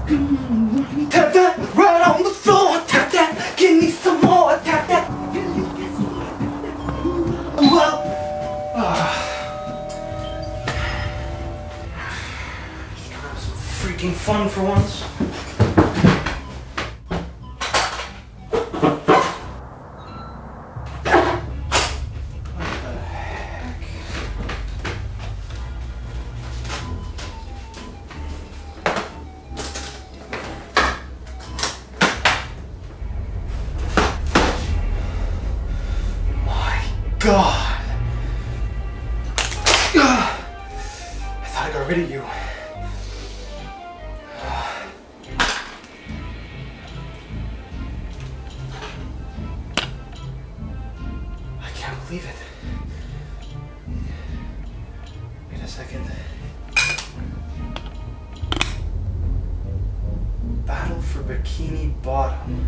Tap that right on the floor. Tap that, give me some more. Tap that. Well, just trying to have some freaking fun for once. God. I thought I got rid of you. I can't believe it. Wait a second. Battle for Bikini Bottom.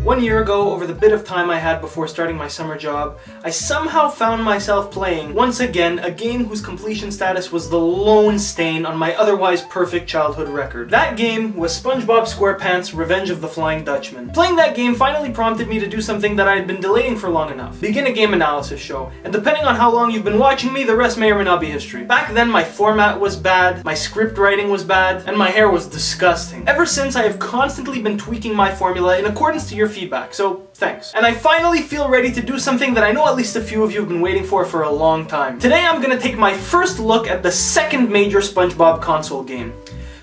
One year ago, over the bit of time I had before starting my summer job, I somehow found myself playing, once again, a game whose completion status was the lone stain on my otherwise perfect childhood record. That game was SpongeBob SquarePants' Revenge of the Flying Dutchman. Playing that game finally prompted me to do something that I had been delaying for long enough. Begin a game analysis show, and depending on how long you've been watching me, the rest may or may not be history. Back then my format was bad, my script writing was bad, and my hair was disgusting. Ever since I have constantly been tweaking my formula in accordance to your feedback, so thanks. And I finally feel ready to do something that I know at least a few of you have been waiting for a long time. Today I'm gonna take my first look at the second major SpongeBob console game.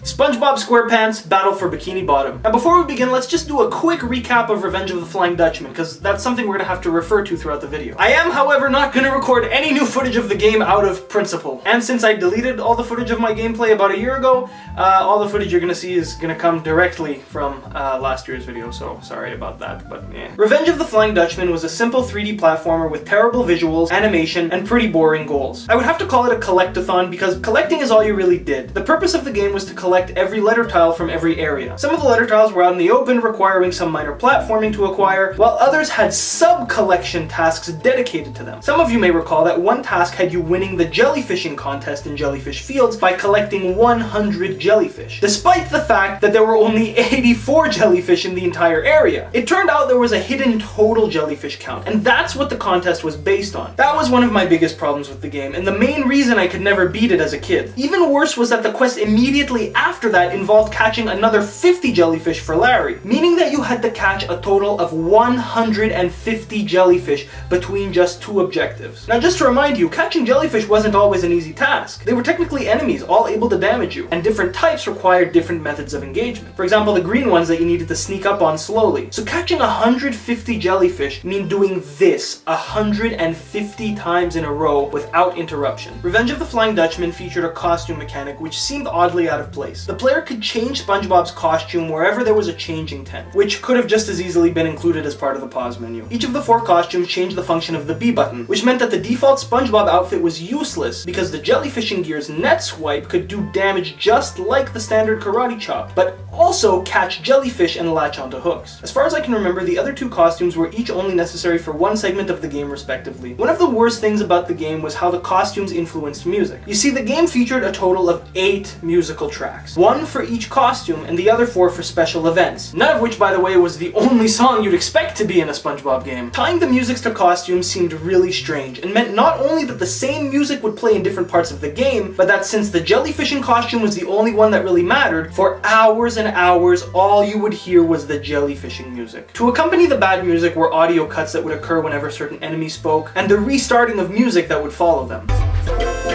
SpongeBob SquarePants Battle for Bikini Bottom. Now before we begin, let's just do a quick recap of Revenge of the Flying Dutchman, because that's something we're gonna have to refer to throughout the video. I am, however, not gonna record any new footage of the game out of principle. And since I deleted all the footage of my gameplay about a year ago, all the footage you're gonna see is gonna come directly from last year's video, so sorry about that, but yeah. Revenge of the Flying Dutchman was a simple 3D platformer with terrible visuals, animation, and pretty boring goals. I would have to call it a collectathon because collecting is all you really did. The purpose of the game was to collect every letter tile from every area. Some of the letter tiles were out in the open, requiring some minor platforming to acquire, while others had sub-collection tasks dedicated to them. Some of you may recall that one task had you winning the jellyfishing contest in Jellyfish Fields by collecting 100 jellyfish, despite the fact that there were only 84 jellyfish in the entire area. It turned out there was a hidden total jellyfish count, and that's what the contest was based on. That was one of my biggest problems with the game, and the main reason I could never beat it as a kid. Even worse was that the quest immediately after that involved catching another 50 jellyfish for Larry, meaning that you had to catch a total of 150 jellyfish between just two objectives. Now just to remind you, catching jellyfish wasn't always an easy task. They were technically enemies, all able to damage you, and different types required different methods of engagement. For example, the green ones that you needed to sneak up on slowly. So catching 150 jellyfish mean doing this 150 times in a row without interruption. Revenge of the Flying Dutchman featured a costume mechanic which seemed oddly out of place. The player could change SpongeBob's costume wherever there was a changing tent, which could have just as easily been included as part of the pause menu. Each of the 4 costumes changed the function of the B button, which meant that the default SpongeBob outfit was useless because the jellyfishing gear's net swipe could do damage just like the standard karate chop, but also catch jellyfish and latch onto hooks. As far as I can remember, the other 2 costumes were each only necessary for one segment of the game respectively. One of the worst things about the game was how the costumes influenced music. You see, the game featured a total of 8 musical tracks. 1 for each costume and the other 4 for special events. None of which, by the way, was the only song you'd expect to be in a SpongeBob game. Tying the music to costumes seemed really strange and meant not only that the same music would play in different parts of the game, but that since the jellyfishing costume was the only one that really mattered, for hours and hours all you would hear was the jellyfishing music. To accompany the bad music were audio cuts that would occur whenever certain enemies spoke, and the restarting of music that would follow them.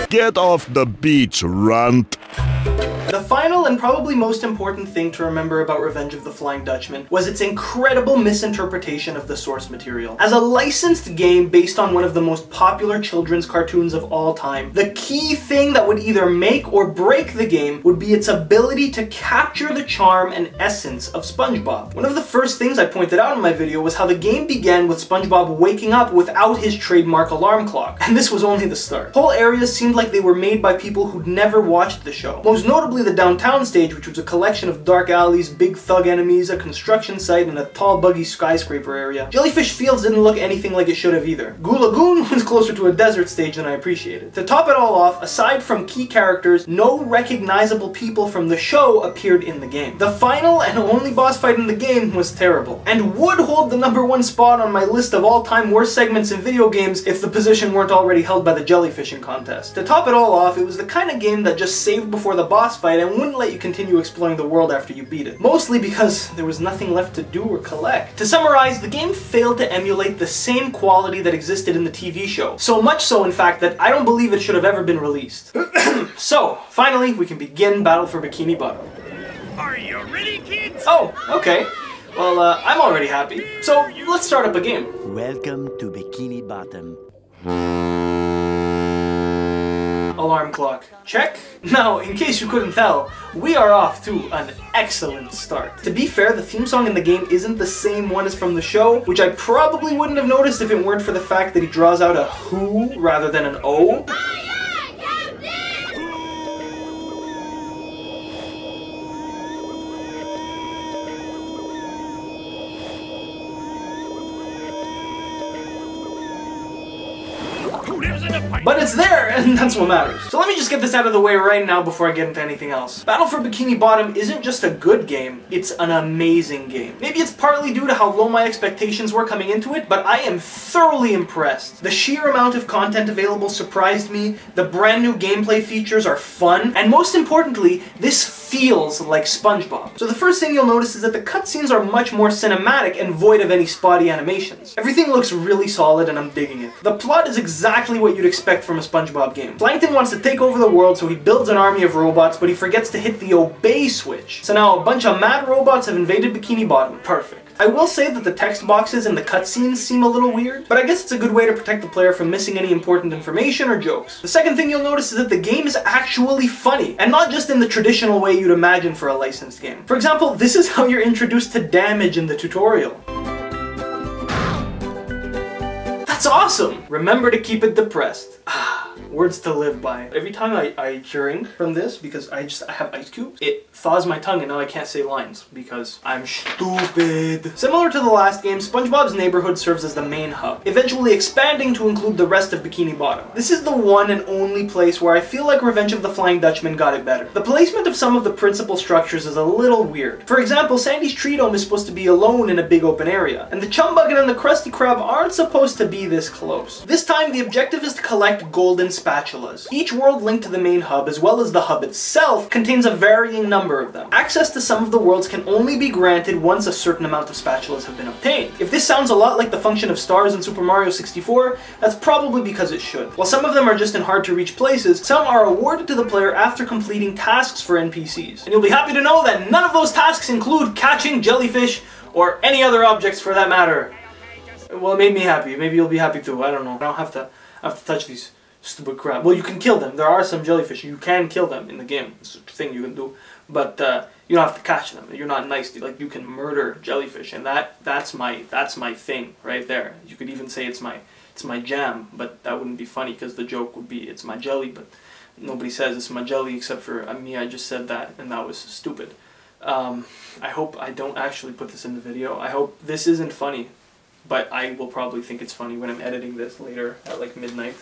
Get off the beach, runt! The final and probably most important thing to remember about Revenge of the Flying Dutchman was its incredible misinterpretation of the source material. As a licensed game based on one of the most popular children's cartoons of all time, the key thing that would either make or break the game would be its ability to capture the charm and essence of SpongeBob. One of the first things I pointed out in my video was how the game began with SpongeBob waking up without his trademark alarm clock, and this was only the start. Whole areas seemed like they were made by people who'd never watched the show. Most notably the downtown stage, which was a collection of dark alleys, big thug enemies, a construction site, and a tall buggy skyscraper area. Jellyfish Fields didn't look anything like it should have either. Goo Lagoon was closer to a desert stage than I appreciated. To top it all off, aside from key characters, no recognizable people from the show appeared in the game. The final and only boss fight in the game was terrible, and would hold the #1 spot on my list of all-time worst segments in video games if the position weren't already held by the jellyfishing contest. To top it all off, it was the kind of game that just saved before the boss fight and wouldn't let you continue exploring the world after you beat it. Mostly because there was nothing left to do or collect. To summarize, the game failed to emulate the same quality that existed in the TV show. So much so, in fact, that I don't believe it should have ever been released. So, finally, we can begin Battle for Bikini Bottom. Are you ready, kids? Oh, okay. Well, I'm already happy. So, let's start up a game. Welcome to Bikini Bottom. Alarm clock. Check. Now, in case you couldn't tell, we are off to an excellent start. To be fair, the theme song in the game isn't the same one as from the show, which I probably wouldn't have noticed if it weren't for the fact that he draws out a who rather than an O. But it's there, and that's what matters. So let me just get this out of the way right now before I get into anything else. Battle for Bikini Bottom isn't just a good game, it's an amazing game. Maybe it's partly due to how low my expectations were coming into it, but I am thoroughly impressed. The sheer amount of content available surprised me, the brand new gameplay features are fun, and most importantly, this feels like SpongeBob. So the first thing you'll notice is that the cutscenes are much more cinematic and void of any spotty animations. Everything looks really solid and I'm digging it. The plot is exactly what you'd expect from a SpongeBob game. Plankton wants to take over the world, so he builds an army of robots, but he forgets to hit the obey switch. So now a bunch of mad robots have invaded Bikini Bottom. Perfect. I will say that the text boxes in the cutscenes seem a little weird, but I guess it's a good way to protect the player from missing any important information or jokes. The second thing you'll notice is that the game is actually funny, and not just in the traditional way you'd imagine for a licensed game. For example, this is how you're introduced to damage in the tutorial. That's awesome! Remember to keep it depressed. Words to live by. Every time I drink from this, because I have ice cubes, it thaws my tongue and now I can't say lines because I'm stupid. Similar to the last game, SpongeBob's neighborhood serves as the main hub, eventually expanding to include the rest of Bikini Bottom. This is the one and only place where I feel like Revenge of the Flying Dutchman got it better. The placement of some of the principal structures is a little weird. For example, Sandy's Tree Dome is supposed to be alone in a big open area, and the Chum Bucket and the Krusty Krab aren't supposed to be this close. This time, the objective is to collect golden spatulas. Each world linked to the main hub, as well as the hub itself, contains a varying number of them. Access to some of the worlds can only be granted once a certain amount of spatulas have been obtained. If this sounds a lot like the function of stars in Super Mario 64, that's probably because it should. While some of them are just in hard-to-reach places, some are awarded to the player after completing tasks for NPCs. And you'll be happy to know that none of those tasks include catching jellyfish or any other objects for that matter. Well, it made me happy. Maybe you'll be happy too. I don't know. I don't have to touch these stupid crap. Well, you can kill them. There are some jellyfish. You can kill them in the game. It's a thing you can do. But you don't have to catch them. You're not nice. Like, you can murder jellyfish, and that's my thing right there. You could even say it's my jam, but that wouldn't be funny because the joke would be it's my jelly, but nobody says it's my jelly except for me. I just said that, and that was stupid. I hope I don't actually put this in the video. I hope this isn't funny. But I will probably think it's funny when I'm editing this later at like midnight.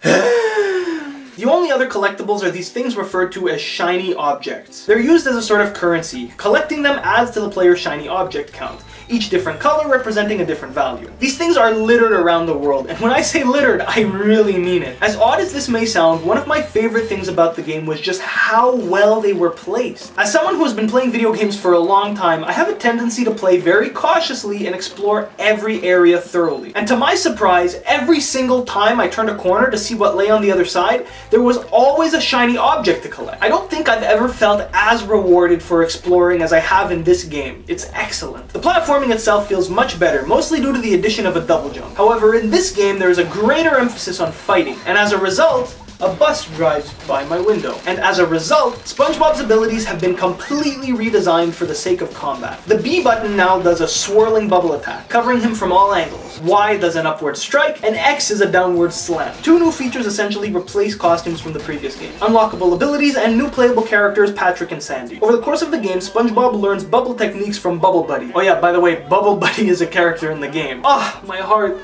The only other collectibles are these things referred to as shiny objects. They're used as a sort of currency. Collecting them adds to the player's shiny object count. each different color representing a different value. These things are littered around the world, and when I say littered, I really mean it. As odd as this may sound, one of my favorite things about the game was just how well they were placed. As someone who has been playing video games for a long time, I have a tendency to play very cautiously and explore every area thoroughly. And to my surprise, every single time I turned a corner to see what lay on the other side, there was always a shiny object to collect. I don't think I've ever felt as rewarded for exploring as I have in this game. It's excellent. The platforming itself feels much better, mostly due to the addition of a double jump. However, in this game there is a greater emphasis on fighting, and as a result, a bus drives by my window. And as a result, SpongeBob's abilities have been completely redesigned for the sake of combat. The B button now does a swirling bubble attack, covering him from all angles. Y does an upward strike, and X is a downward slam. Two new features essentially replace costumes from the previous game. Unlockable abilities and new playable characters, Patrick and Sandy. Over the course of the game, SpongeBob learns bubble techniques from Bubble Buddy. Oh yeah, by the way, Bubble Buddy is a character in the game. Ah, my heart.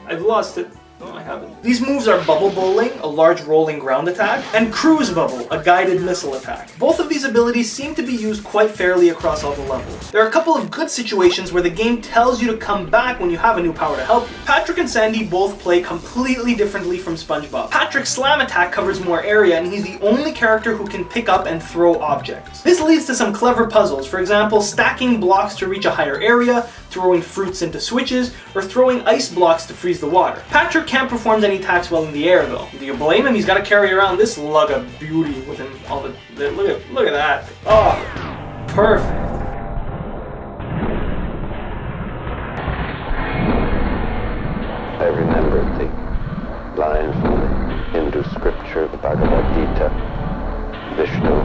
I've lost it. No, I haven't. These moves are Bubble Bowling, a large rolling ground attack, and Cruise Bubble, a guided missile attack. Both of these abilities seem to be used quite fairly across all the levels. There are a couple of good situations where the game tells you to come back when you have a new power to help you. Patrick and Sandy both play completely differently from SpongeBob. Patrick's slam attack covers more area, and he's the only character who can pick up and throw objects. This leads to some clever puzzles, for example, stacking blocks to reach a higher area, throwing fruits into switches, or throwing ice blocks to freeze the water. Patrick can't perform any attacks well in the air though. Do you blame him? He's got to carry around this lug of beauty with him all the... Look at that. Oh, perfect. I remembered the line from the Hindu scripture, the Bhagavad Gita. Vishnu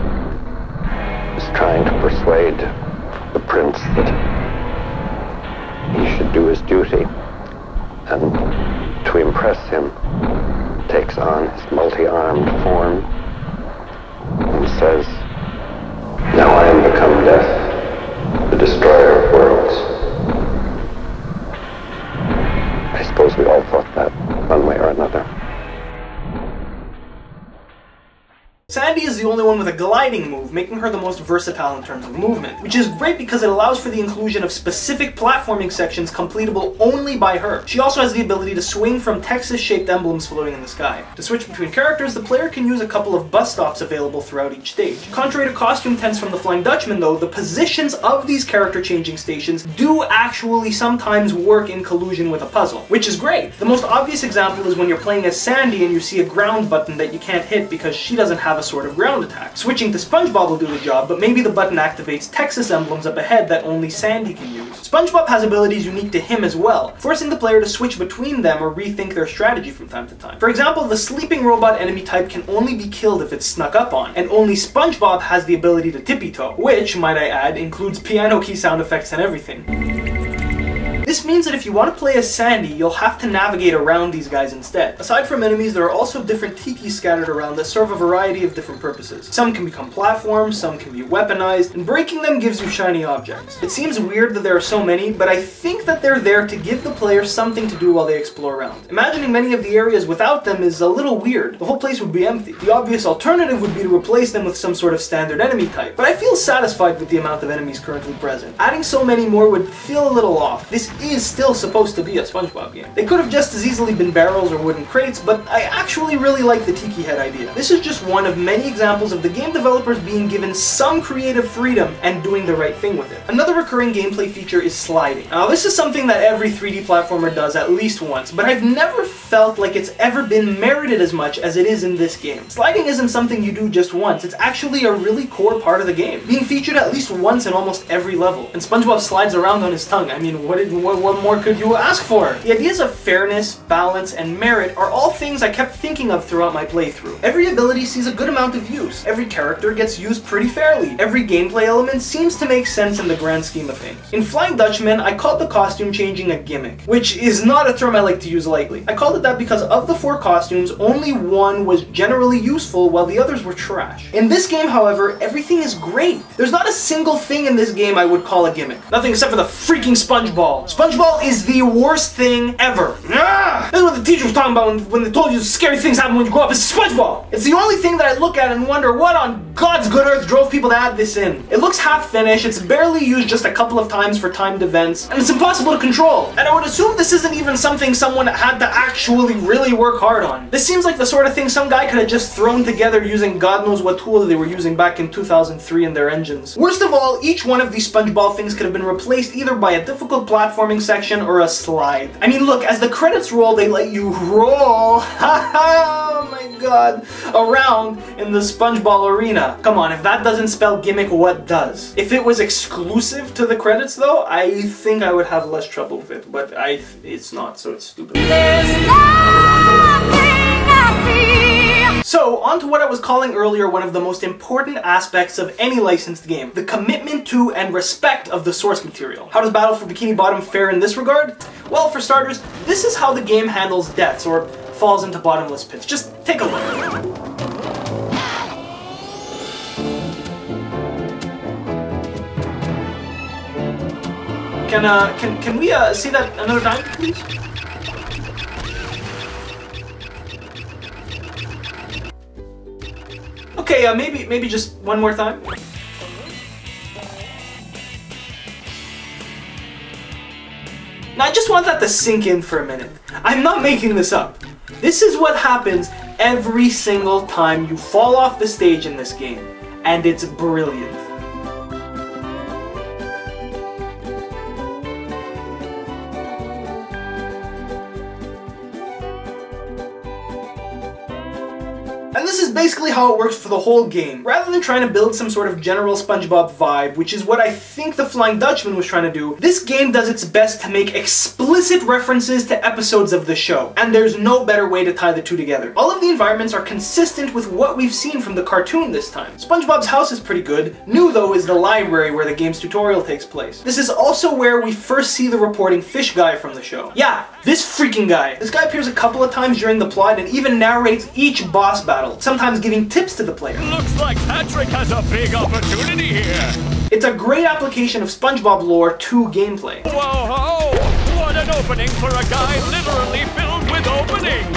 is trying to persuade the prince that he should do his duty, and to impress him takes on his multi-armed form and says, "Now I am become death, the destroyer of worlds." I suppose we all thought that one way or another. Sandy is the only one with a gliding move, making her the most versatile in terms of movement, which is great because it allows for the inclusion of specific platforming sections completable only by her. She also has the ability to swing from Texas-shaped emblems floating in the sky. To switch between characters, the player can use a couple of bus stops available throughout each stage. Contrary to costume tents from the Flying Dutchman though, the positions of these character-changing stations do actually sometimes work in collusion with a puzzle, which is great. The most obvious example is when you're playing as Sandy and you see a ground button that you can't hit because she doesn't have a sort of ground attack. Switching to SpongeBob will do the job, but maybe the button activates Texas emblems up ahead that only Sandy can use. SpongeBob has abilities unique to him as well, forcing the player to switch between them or rethink their strategy from time to time. For example, the sleeping robot enemy type can only be killed if it's snuck up on, and only SpongeBob has the ability to tippy-toe, which, might I add, includes piano key sound effects and everything. This means that if you want to play as Sandy, you'll have to navigate around these guys instead. Aside from enemies, there are also different tikis scattered around that serve a variety of different purposes. Some can become platforms, some can be weaponized, and breaking them gives you shiny objects. It seems weird that there are so many, but I think that they're there to give the player something to do while they explore around. Imagining many of the areas without them is a little weird. The whole place would be empty. The obvious alternative would be to replace them with some sort of standard enemy type, but I feel satisfied with the amount of enemies currently present. Adding so many more would feel a little off. This is still supposed to be a SpongeBob game. They could have just as easily been barrels or wooden crates, but I actually really like the tiki head idea. This is just one of many examples of the game developers being given some creative freedom and doing the right thing with it. Another recurring gameplay feature is sliding. Now this is something that every 3D platformer does at least once, but I've never felt like it's ever been merited as much as it is in this game. Sliding isn't something you do just once, it's actually a really core part of the game, being featured at least once in almost every level. And SpongeBob slides around on his tongue. I mean, what more could you ask for? The ideas of fairness, balance, and merit are all things I kept thinking of throughout my playthrough. Every ability sees a good amount of use. Every character gets used pretty fairly. Every gameplay element seems to make sense in the grand scheme of things. In Flying Dutchman, I called the costume changing a gimmick, which is not a term I like to use lightly. I called it that because of the 4 costumes, only one was generally useful while the others were trash. In this game, however, everything is great. There's not a single thing in this game I would call a gimmick. Nothing except for the freaking sponge ball. SpongeBob is the worst thing ever. Ah! This is what the teacher was talking about when they told you scary things happen when you grow up. It's SpongeBob. It's the only thing that I look at and wonder what on God's good earth drove people to add this in. It looks half finished, it's barely used just a couple of times for timed events, and it's impossible to control. And I would assume this isn't even something someone had to actually really work hard on. This seems like the sort of thing some guy could have just thrown together using God knows what tool they were using back in 2003 in their engines. Worst of all, each one of these SpongeBob things could have been replaced either by a difficult platforming section or a slide. I mean, look, as the credits roll, they let you roll, oh my god, around in the SpongeBob arena. Come on, if that doesn't spell gimmick, what does? If it was exclusive to the credits though, I think I would have less trouble with it, but it's not, so it's stupid. So, on to what I was calling earlier one of the most important aspects of any licensed game, the commitment to and respect of the source material. How does Battle for Bikini Bottom fare in this regard? Well, for starters, this is how the game handles deaths, or falls into bottomless pits. Just take a look. Can we see that another time, please? Okay, maybe just one more time. Now I just want that to sink in for a minute. I'm not making this up. This is what happens every single time you fall off the stage in this game, and it's brilliant. And this is basically how it works for the whole game. Rather than trying to build some sort of general SpongeBob vibe, which is what I think the Flying Dutchman was trying to do, this game does its best to make explicit references to episodes of the show. And there's no better way to tie the two together. All of the environments are consistent with what we've seen from the cartoon this time. SpongeBob's house is pretty good. New though is the library where the game's tutorial takes place. This is also where we first see the reporting fish guy from the show. Yeah, this freaking guy. This guy appears a couple of times during the plot and even narrates each boss battle, sometimes giving tips to the player. Looks like Patrick has a big opportunity here. It's a great application of SpongeBob lore to gameplay. Whoa, what an opening for a guy literally filled with openings.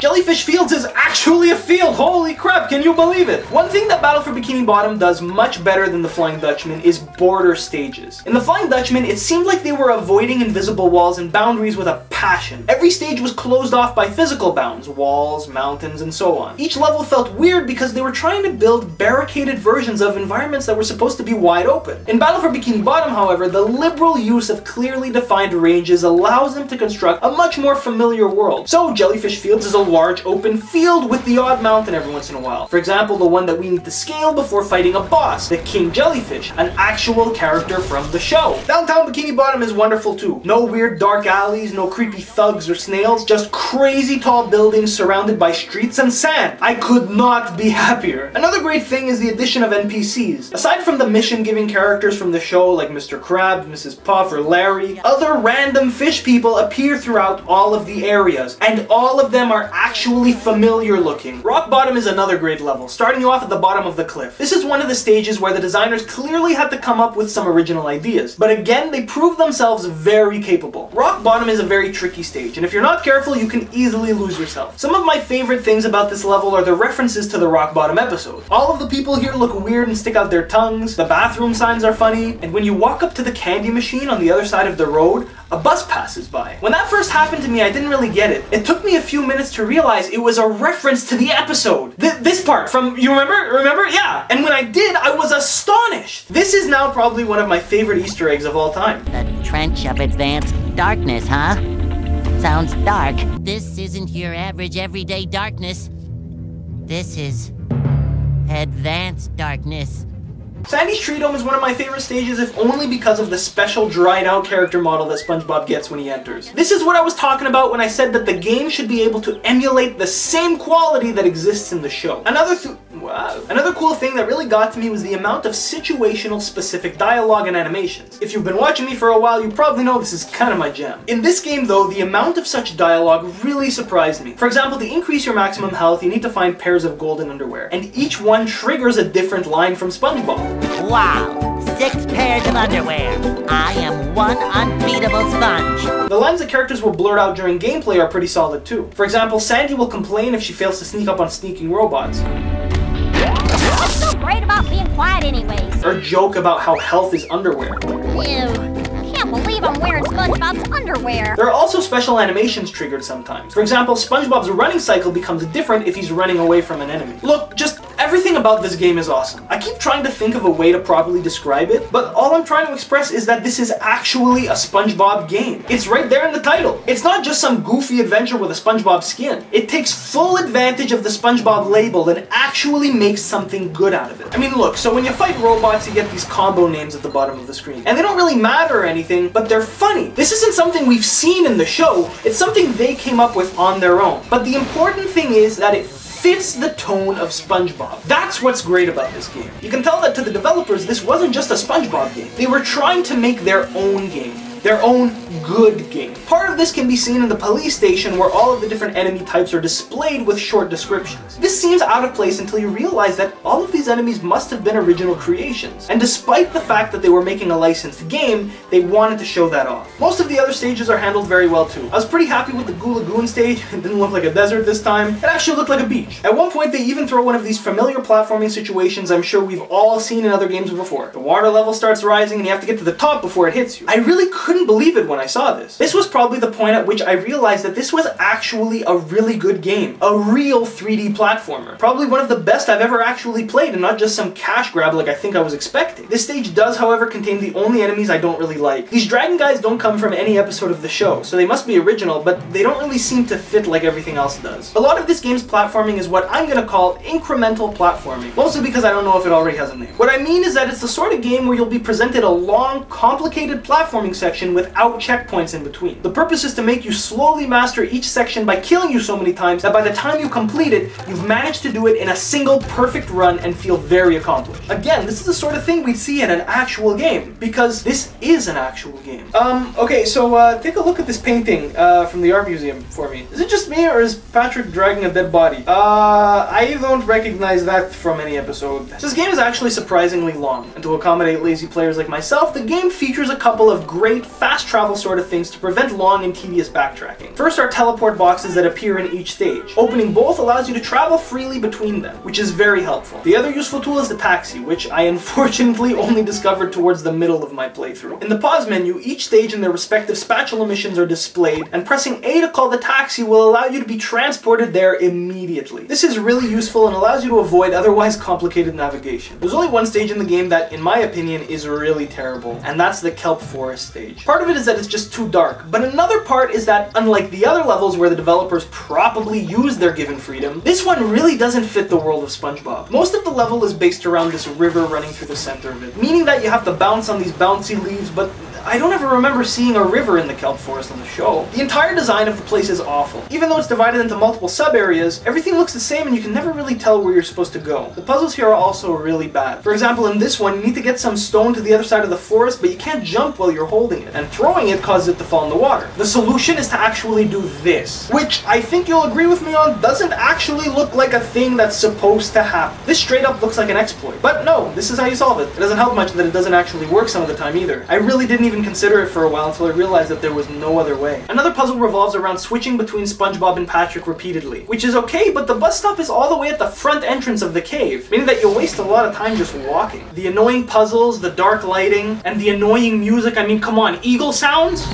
Jellyfish Fields is actually a field! Holy crap, can you believe it? One thing that Battle for Bikini Bottom does much better than the Flying Dutchman is border stages. In the Flying Dutchman, it seemed like they were avoiding invisible walls and boundaries with a passion. Every stage was closed off by physical bounds, walls, mountains, and so on. Each level felt weird because they were trying to build barricaded versions of environments that were supposed to be wide open. In Battle for Bikini Bottom, however, the liberal use of clearly defined ranges allows them to construct a much more familiar world. So Jellyfish Fields is a large open field with the odd mountain every once in a while. For example, the one that we need to scale before fighting a boss, the King Jellyfish, an actual character from the show. Downtown Bikini Bottom is wonderful too. No weird dark alleys, no creepy thugs or snails, just crazy tall buildings surrounded by streets and sand. I could not be happier. Another great thing is the addition of NPCs. Aside from the mission-giving characters from the show like Mr. Krabs, Mrs. Puff, or Larry, other random fish people appear throughout all of the areas, and all of them are actually familiar looking. Rock Bottom is another great level, starting you off at the bottom of the cliff. This is one of the stages where the designers clearly had to come up with some original ideas, but again, they proved themselves very capable. Rock Bottom is a very tricky stage, and if you're not careful, you can easily lose yourself. Some of my favorite things about this level are the references to the Rock Bottom episode. All of the people here look weird and stick out their tongues, the bathroom signs are funny, and when you walk up to the candy machine on the other side of the road, a bus passes by. When that first happened to me, I didn't really get it. It took me a few minutes to realize it was a reference to the episode. This part from, you remember? Remember? Yeah. And when I did, I was astonished. This is now probably one of my favorite Easter eggs of all time. The trench of advanced darkness, huh? Sounds dark. This isn't your average everyday darkness. This is advanced darkness. Sandy's Tree Dome is one of my favorite stages, if only because of the special dried out character model that SpongeBob gets when he enters. This is what I was talking about when I said that the game should be able to emulate the same quality that exists in the show. Another cool thing that really got to me was the amount of situational specific dialogue and animations. If you've been watching me for a while, you probably know this is kind of my jam. In this game though, the amount of such dialogue really surprised me. For example, to increase your maximum health, you need to find pairs of golden underwear, and each one triggers a different line from SpongeBob. Wow, 6 pairs of underwear. I am one unbeatable sponge. The lines that characters will blurt out during gameplay are pretty solid too. For example, Sandy will complain if she fails to sneak up on sneaking robots. What's so great about being quiet anyways? Or joke about how health is underwear. Ew. I can't believe I'm wearing SpongeBob's underwear. There are also special animations triggered sometimes. For example, SpongeBob's running cycle becomes different if he's running away from an enemy. Look, just everything about this game is awesome. I keep trying to think of a way to properly describe it, but all I'm trying to express is that this is actually a SpongeBob game. It's right there in the title. It's not just some goofy adventure with a SpongeBob skin. It takes full advantage of the SpongeBob label and actually makes something good out of it. I mean, look, so when you fight robots, you get these combo names at the bottom of the screen. And they don't really matter or anything, but they're funny. This isn't something we've seen in the show, it's something they came up with on their own. But the important thing is that it fits the tone of SpongeBob. That's what's great about this game. You can tell that to the developers, this wasn't just a SpongeBob game. They were trying to make their own game. Their own good game. Part of this can be seen in the police station where all of the different enemy types are displayed with short descriptions. This seems out of place until you realize that all of these enemies must have been original creations. And despite the fact that they were making a licensed game, they wanted to show that off. Most of the other stages are handled very well too. I was pretty happy with the Goo Lagoon stage. It didn't look like a desert this time. It actually looked like a beach. At one point they even throw one of these familiar platforming situations I'm sure we've all seen in other games before. The water level starts rising and you have to get to the top before it hits you. I really couldn't believe it when I saw this. This was probably the point at which I realized that this was actually a really good game. A real 3D platformer. Probably one of the best I've ever actually played and not just some cash grab like I think I was expecting. This stage does, however, contain the only enemies I don't really like. These dragon guys don't come from any episode of the show, so they must be original, but they don't really seem to fit like everything else does. A lot of this game's platforming is what I'm gonna call incremental platforming, mostly because I don't know if it already has a name. What I mean is that it's the sort of game where you'll be presented a long, complicated platforming section without checkpoints in between. The purpose is to make you slowly master each section by killing you so many times that by the time you complete it, you've managed to do it in a single perfect run and feel very accomplished. Again, this is the sort of thing we'd see in an actual game, because this is an actual game. Okay, so take a look at this painting from the art museum for me. Is it just me, or is Patrick dragging a dead body? I don't recognize that from any episode. This game is actually surprisingly long, and to accommodate lazy players like myself, the game features a couple of great fast travel sort of things to prevent long and tedious backtracking. First are teleport boxes that appear in each stage. Opening both allows you to travel freely between them, which is very helpful. The other useful tool is the taxi, which I unfortunately only discovered towards the middle of my playthrough. In the pause menu, each stage and their respective spatula missions are displayed, and pressing A to call the taxi will allow you to be transported there immediately. This is really useful and allows you to avoid otherwise complicated navigation. There's only one stage in the game that, in my opinion, is really terrible, and that's the kelp forest stage. Part of it is that it's just too dark, but another part is that, unlike the other levels where the developers probably used their given freedom, this one really doesn't fit the world of SpongeBob. Most of the level is based around this river running through the center of it, meaning that you have to bounce on these bouncy leaves, but I don't ever remember seeing a river in the kelp forest on the show. The entire design of the place is awful. Even though it's divided into multiple sub-areas, everything looks the same and you can never really tell where you're supposed to go. The puzzles here are also really bad. For example, in this one, you need to get some stone to the other side of the forest, but you can't jump while you're holding it, and throwing it causes it to fall in the water. The solution is to actually do this, which I think you'll agree with me on doesn't actually look like a thing that's supposed to happen. This straight up looks like an exploit. But no, this is how you solve it. It doesn't help much that it doesn't actually work some of the time either. I really didn't even consider it for a while until I realized that there was no other way. Another puzzle revolves around switching between SpongeBob and Patrick repeatedly, which is okay, but the bus stop is all the way at the front entrance of the cave, meaning that you waste a lot of time just walking. The annoying puzzles, the dark lighting, and the annoying music, I mean, come on, eagle sounds?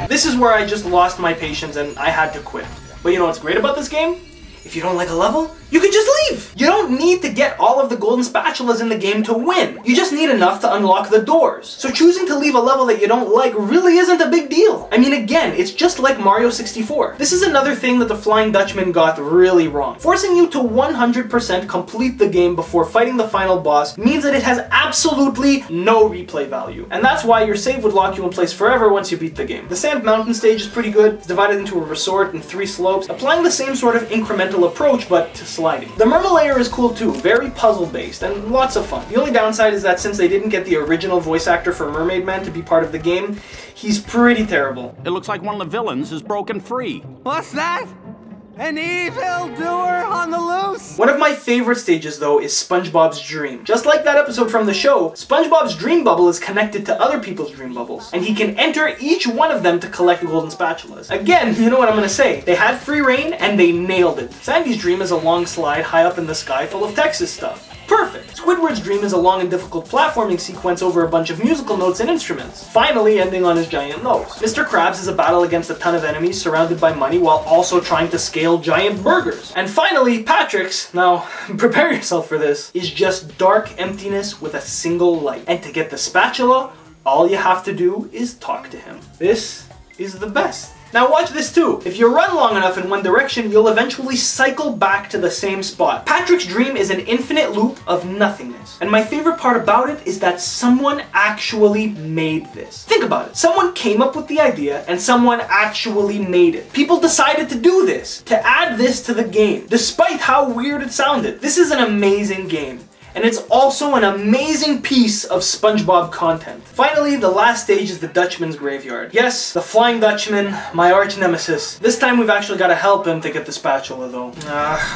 This is where I just lost my patience and I had to quit. But you know what's great about this game? If you don't like a level, you can just leave! You don't need to get all of the golden spatulas in the game to win. You just need enough to unlock the doors. So choosing to leave a level that you don't like really isn't a big deal. I mean, again, it's just like Mario 64. This is another thing that the Flying Dutchman got really wrong. Forcing you to 100% complete the game before fighting the final boss means that it has absolutely no replay value. And that's why your save would lock you in place forever once you beat the game. The Sand Mountain stage is pretty good. It's divided into a resort and 3 slopes, applying the same sort of incremental approach, but to sliding. The Merma layer is cool too, very puzzle based and lots of fun. The only downside is that since they didn't get the original voice actor for Mermaid Man to be part of the game, he's pretty terrible. It looks like one of the villains is broken free. What's that? An evildoer on the loose! One of my favorite stages, though, is SpongeBob's dream. Just like that episode from the show, SpongeBob's dream bubble is connected to other people's dream bubbles, and he can enter each one of them to collect golden spatulas. Again, you know what I'm gonna say. They had free reign, and they nailed it. Sandy's dream is a long slide high up in the sky full of Texas stuff. Perfect! Squidward's dream is a long and difficult platforming sequence over a bunch of musical notes and instruments, finally ending on his giant nose. Mr. Krabs is a battle against a ton of enemies surrounded by money while also trying to scale giant burgers. And finally, Patrick's, now prepare yourself for this, is just dark emptiness with a single light. And to get the spatula, all you have to do is talk to him. This is the best. Now watch this too. If you run long enough in one direction, you'll eventually cycle back to the same spot. Patrick's dream is an infinite loop of nothingness. And my favorite part about it is that someone actually made this. Think about it. Someone came up with the idea and someone actually made it. People decided to do this, to add this to the game, despite how weird it sounded. This is an amazing game. And it's also an amazing piece of SpongeBob content. Finally, the last stage is the Dutchman's graveyard. Yes, the Flying Dutchman, my arch nemesis. This time we've actually got to help him to get the spatula though.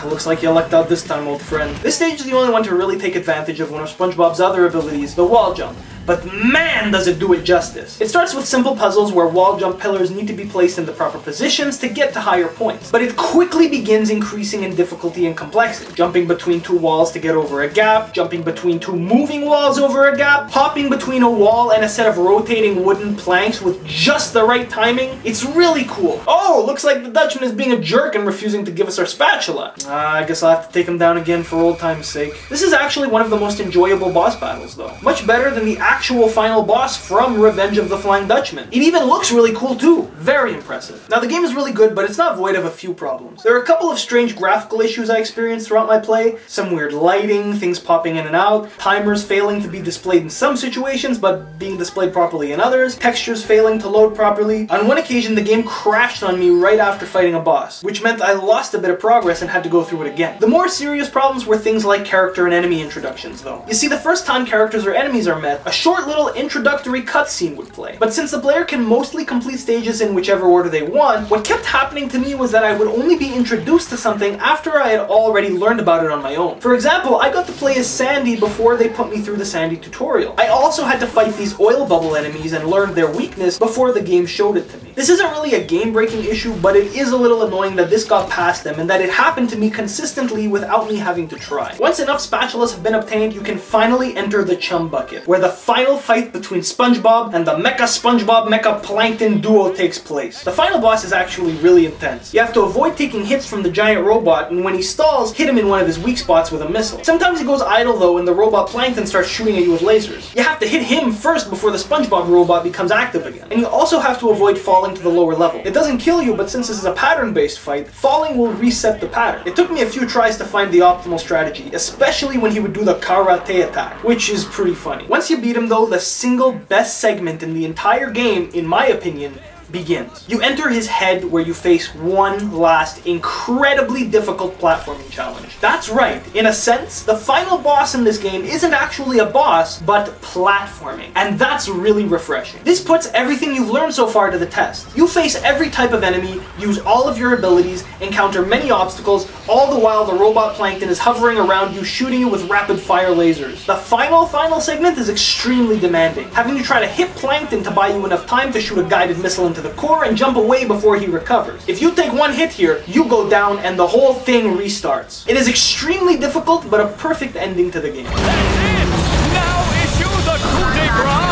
Looks like you lucked out this time, old friend. This stage is the only one to really take advantage of one of SpongeBob's other abilities, the wall jump. But man, does it do it justice. It starts with simple puzzles where wall jump pillars need to be placed in the proper positions to get to higher points. But it quickly begins increasing in difficulty and complexity. Jumping between two walls to get over a gap, jumping between two moving walls over a gap, hopping between a wall and a set of rotating wooden planks with just the right timing. It's really cool. Oh, looks like the Dutchman is being a jerk and refusing to give us our spatula. I guess I'll have to take him down again for old time's sake. This is actually one of the most enjoyable boss battles though. Much better than the actual final boss from Revenge of the Flying Dutchman. It even looks really cool too. Very impressive. Now the game is really good, but it's not void of a few problems. There are a couple of strange graphical issues I experienced throughout my play. Some weird lighting, things popping in and out, timers failing to be displayed in some situations but being displayed properly in others, textures failing to load properly. On one occasion the game crashed on me right after fighting a boss, which meant I lost a bit of progress and had to go through it again. The more serious problems were things like character and enemy introductions though. You see, the first time characters or enemies are met, a short little introductory cutscene would play. But since the player can mostly complete stages in whichever order they want, what kept happening to me was that I would only be introduced to something after I had already learned about it on my own. For example, I got to play as Sandy before they put me through the Sandy tutorial. I also had to fight these oil bubble enemies and learn their weakness before the game showed it to me. This isn't really a game-breaking issue, but it is a little annoying that this got past them and that it happened to me consistently without me having to try. Once enough spatulas have been obtained, you can finally enter the Chum Bucket, where the final fight between SpongeBob and the Mecha SpongeBob Mecha Plankton duo takes place. The final boss is actually really intense. You have to avoid taking hits from the giant robot, and when he stalls, hit him in one of his weak spots with a missile. Sometimes he goes idle though and the robot Plankton starts shooting at you with lasers. You have to hit him first before the SpongeBob robot becomes active again. And you also have to avoid falling to the lower level. It doesn't kill you, but since this is a pattern-based fight, falling will reset the pattern. It took me a few tries to find the optimal strategy, especially when he would do the karate attack, which is pretty funny. Once you beat him though, the single best segment in the entire game, in my opinion, begins. You enter his head where you face one last incredibly difficult platforming challenge. That's right, in a sense, the final boss in this game isn't actually a boss, but platforming. And that's really refreshing. This puts everything you've learned so far to the test. You face every type of enemy, use all of your abilities, encounter many obstacles, all the while the robot Plankton is hovering around you, shooting you with rapid fire lasers. The final segment is extremely demanding, having to try to hit Plankton to buy you enough time to shoot a guided missile into the core and jump away before he recovers. If you take one hit here, you go down and the whole thing restarts. It is extremely difficult, but a perfect ending to the game. That's it! Now issue the coup de grace!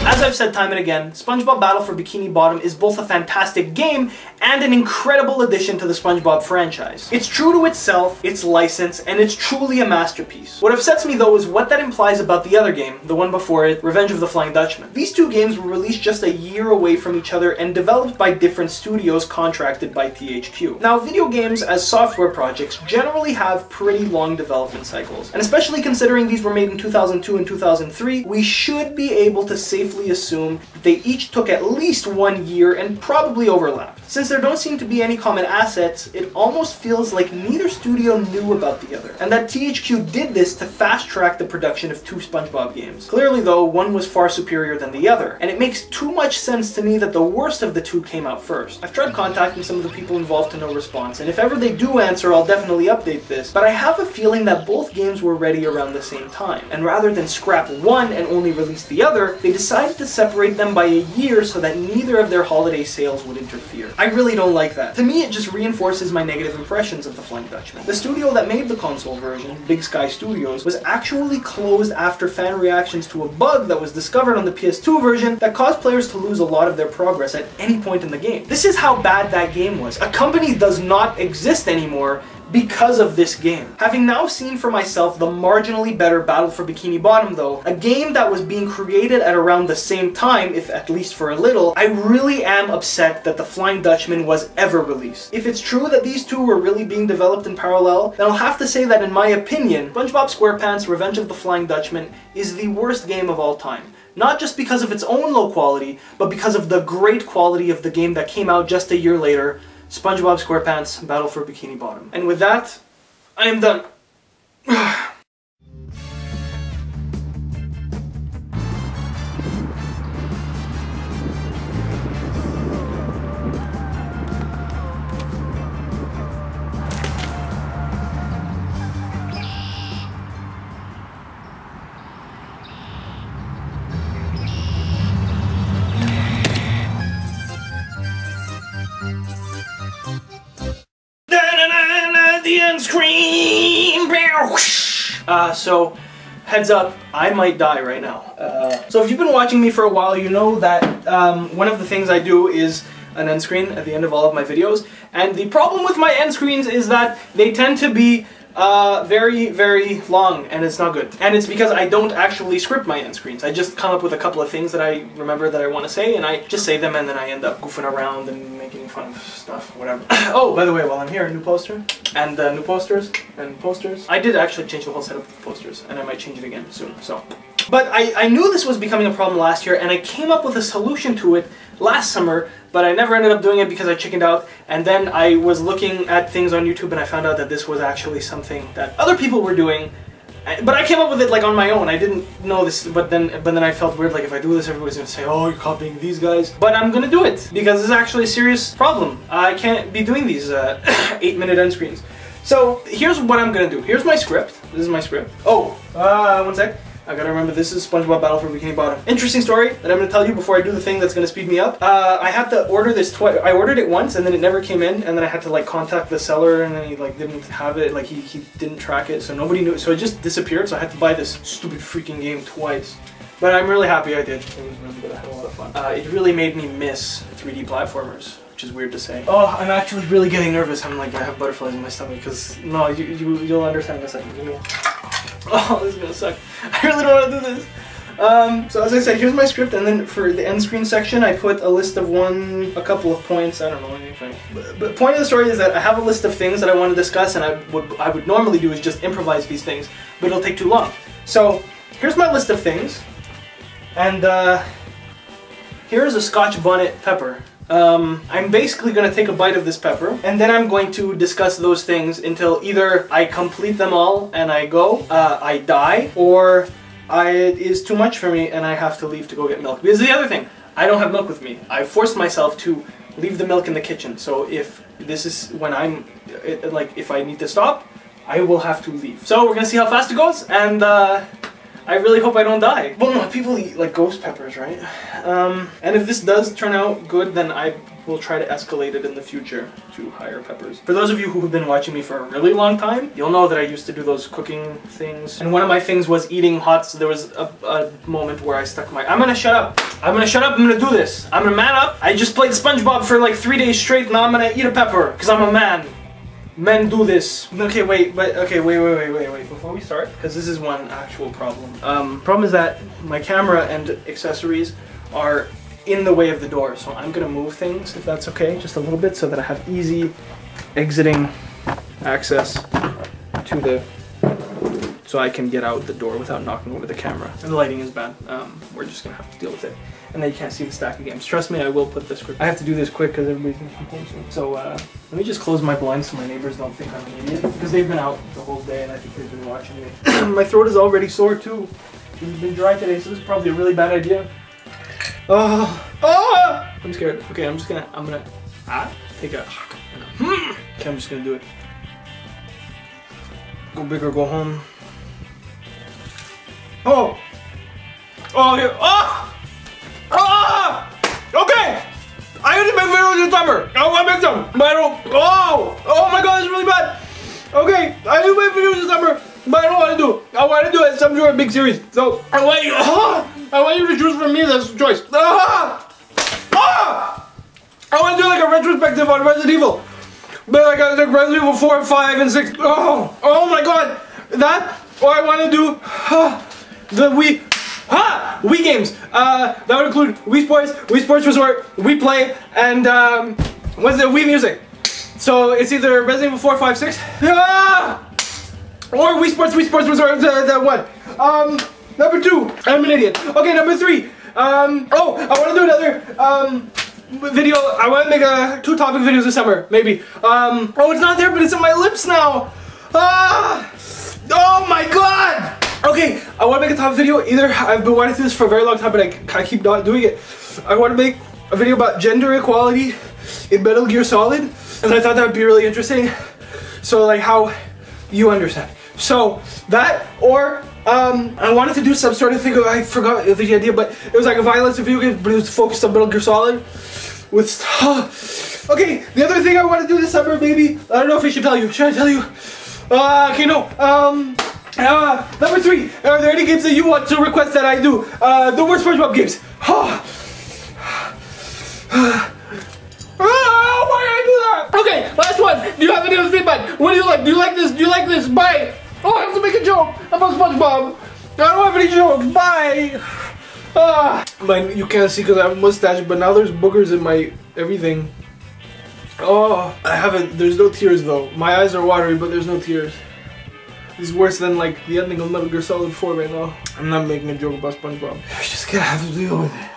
As I've said time and again, SpongeBob Battle for Bikini Bottom is both a fantastic game and an incredible addition to the SpongeBob franchise. It's true to itself, its license, and it's truly a masterpiece. What upsets me though is what that implies about the other game, the one before it, Revenge of the Flying Dutchman. These two games were released just a year away from each other and developed by different studios contracted by THQ. Now, video games as software projects generally have pretty long development cycles, and especially considering these were made in 2002 and 2003, we should be able to safely assume that they each took at least 1 year and probably overlapped. Since there don't seem to be any common assets, it almost feels like neither studio knew about the other, and that THQ did this to fast-track the production of 2 SpongeBob games. Clearly though, one was far superior than the other, and it makes too much sense to me that the worst of the 2 came out first. I've tried contacting some of the people involved to no response, and if ever they do answer, I'll definitely update this, but I have a feeling that both games were ready around the same time, and rather than scrap one and only release the other, they decided to separate them by a year so that neither of their holiday sales would interfere. I really don't like that. To me, it just reinforces my negative impressions of the Flying Dutchman. The studio that made the console version, Big Sky Studios, was actually closed after fan reactions to a bug that was discovered on the PS2 version that caused players to lose a lot of their progress at any point in the game. This is how bad that game was. A company does not exist anymore because of this game. Having now seen for myself the marginally better Battle for Bikini Bottom though, a game that was being created at around the same time, if at least for a little, I really am upset that the Flying Dutchman was ever released. If it's true that these 2 were really being developed in parallel, then I'll have to say that in my opinion, SpongeBob SquarePants Revenge of the Flying Dutchman is the worst game of all time. Not just because of its own low quality, but because of the great quality of the game that came out just a year later, SpongeBob SquarePants Battle for Bikini Bottom. And with that, I am done. The end scream! So, heads up, I might die right now. So if you've been watching me for a while, you know that one of the things I do is an end screen at the end of all of my videos. And the problem with my end screens is that they tend to be very, very long, and it's not good. And it's because I don't actually script my end screens. I just come up with a couple of things that I remember that I want to say, and I just say them, and then I end up goofing around and making fun of stuff, whatever. Oh, by the way, while I'm here, new poster, and new posters, and posters. I did actually change the whole setup of the posters, and I might change it again soon, so. But I knew this was becoming a problem last year, and I came up with a solution to it last summer, but I never ended up doing it because I chickened out, and then I was looking at things on YouTube and I found out that this was actually something that other people were doing, but I came up with it like on my own. I didn't know this, but then I felt weird, like if I do this everybody's gonna say, oh, you're copying these guys. But I'm gonna do it, because it's actually a serious problem. I can't be doing these 8-minute end screens. So here's what I'm gonna do. Here's my script. This is my script. Oh, one sec. I gotta remember this is SpongeBob Battle for Bikini Bottom. Interesting story that I'm gonna tell you before I do the thing that's gonna speed me up. I had to order this twice. I ordered it once and then it never came in, and then I had to like contact the seller, and then he like didn't have it, like he didn't track it, so nobody knew, so it just disappeared, so I had to buy this stupid freaking game twice. But I'm really happy I did. It was really good. I had a lot of fun. It really made me miss 3D platformers, which is weird to say. Oh, I'm actually really getting nervous. I'm like, I have butterflies in my stomach, because no, you'll understand in a second. Oh, this is gonna suck. I really don't want to do this. So as I said, here's my script, and then for the end screen section, I put a list of a couple of points. I don't know anything. But point of the story is that I have a list of things that I want to discuss, and what I would normally do is just improvise these things, but it'll take too long. So here's my list of things, and here's a Scotch bonnet pepper. I'm basically going to take a bite of this pepper, and then I'm going to discuss those things until either I complete them all and I go, I die, or it is too much for me and I have to leave to go get milk. Because the other thing, I don't have milk with me. I forced myself to leave the milk in the kitchen, so if this is when if I need to stop, I will have to leave. So we're going to see how fast it goes, and I really hope I don't die. Well, no, people eat like ghost peppers, right? And if this does turn out good, then I will try to escalate it in the future to higher peppers. For those of you who have been watching me for a really long time, you'll know that I used to do those cooking things. And one of my things was eating hot, so there was a moment where I stuck my... I'm gonna shut up. I'm gonna shut up, I'm gonna do this. I'm gonna man up. I just played SpongeBob for like 3 days straight, now I'm gonna eat a pepper, because I'm a man. Men do this. Okay, wait. Before we start, because this is one actual problem. Problem is that my camera and accessories are in the way of the door, so I'm gonna move things, if that's okay, just a little bit, so that I have easy exiting access to so I can get out the door without knocking over the camera. And the lighting is bad. We're just gonna have to deal with it. And then you can't see the stack of games. Trust me, I will put this quick. I have to do this quick because everybody's gonna come home soon. So let me just close my blinds so my neighbors don't think I'm an idiot, because they've been out the whole day and I think they've been watching me. My throat is already sore too. It's been dry today, so this is probably a really bad idea. I'm scared. Okay, I'm gonna take a. Okay, I'm just gonna do it. Go big or go home. Oh! Okay! I already make videos this summer. I want to make them, but I don't. Oh my god, it's really bad. Okay, I do make videos this summer, but I don't want to do it. I want to do it some sort of big series. So I want you to choose from me this choice. I want to do like a retrospective on Resident Evil. But like Resident Evil 4, 5, and 6. Oh my god. That, or I want to do the Wii games. That would include Wii Sports, Wii Sports Resort, Wii Play, and what's the Wii Music. So it's either Resident Evil 4, 5, 6, or Wii Sports Resort, the what? Number 2, I'm an idiot. Okay, number 3. I want to do another video. I want to make 2 topic videos this summer, maybe. It's not there, but it's in my lips now. Oh my god! Okay, I want to make a topic video. Either I've been wanting to do this for a very long time, but I keep not doing it. I want to make a video about gender equality in Metal Gear Solid, and I thought that would be really interesting. So like how you understand. So that, or I wanted to do some sort of thing. I forgot the idea, but it was like a violence video game, but it was focused on Metal Gear Solid. With okay, the other thing I want to do this summer, maybe, I don't know if I should tell you. Should I tell you? Okay, no. Number 3. Are there any games that you want to request that I do? The worst SpongeBob games. Why did I do that? Okay, last one. Do you have any other feedback? What do you like? Do you like this? Do you like this? Bye. I have to make a joke about SpongeBob. I don't have any jokes. Bye. You can't see because I have a mustache, but now there's boogers in my everything. There's no tears though. My eyes are watery, but there's no tears. This is worse than like the ending of Metal Gear Solid 4 right now. I'm not making a joke about SpongeBob. I just gotta have to deal with it.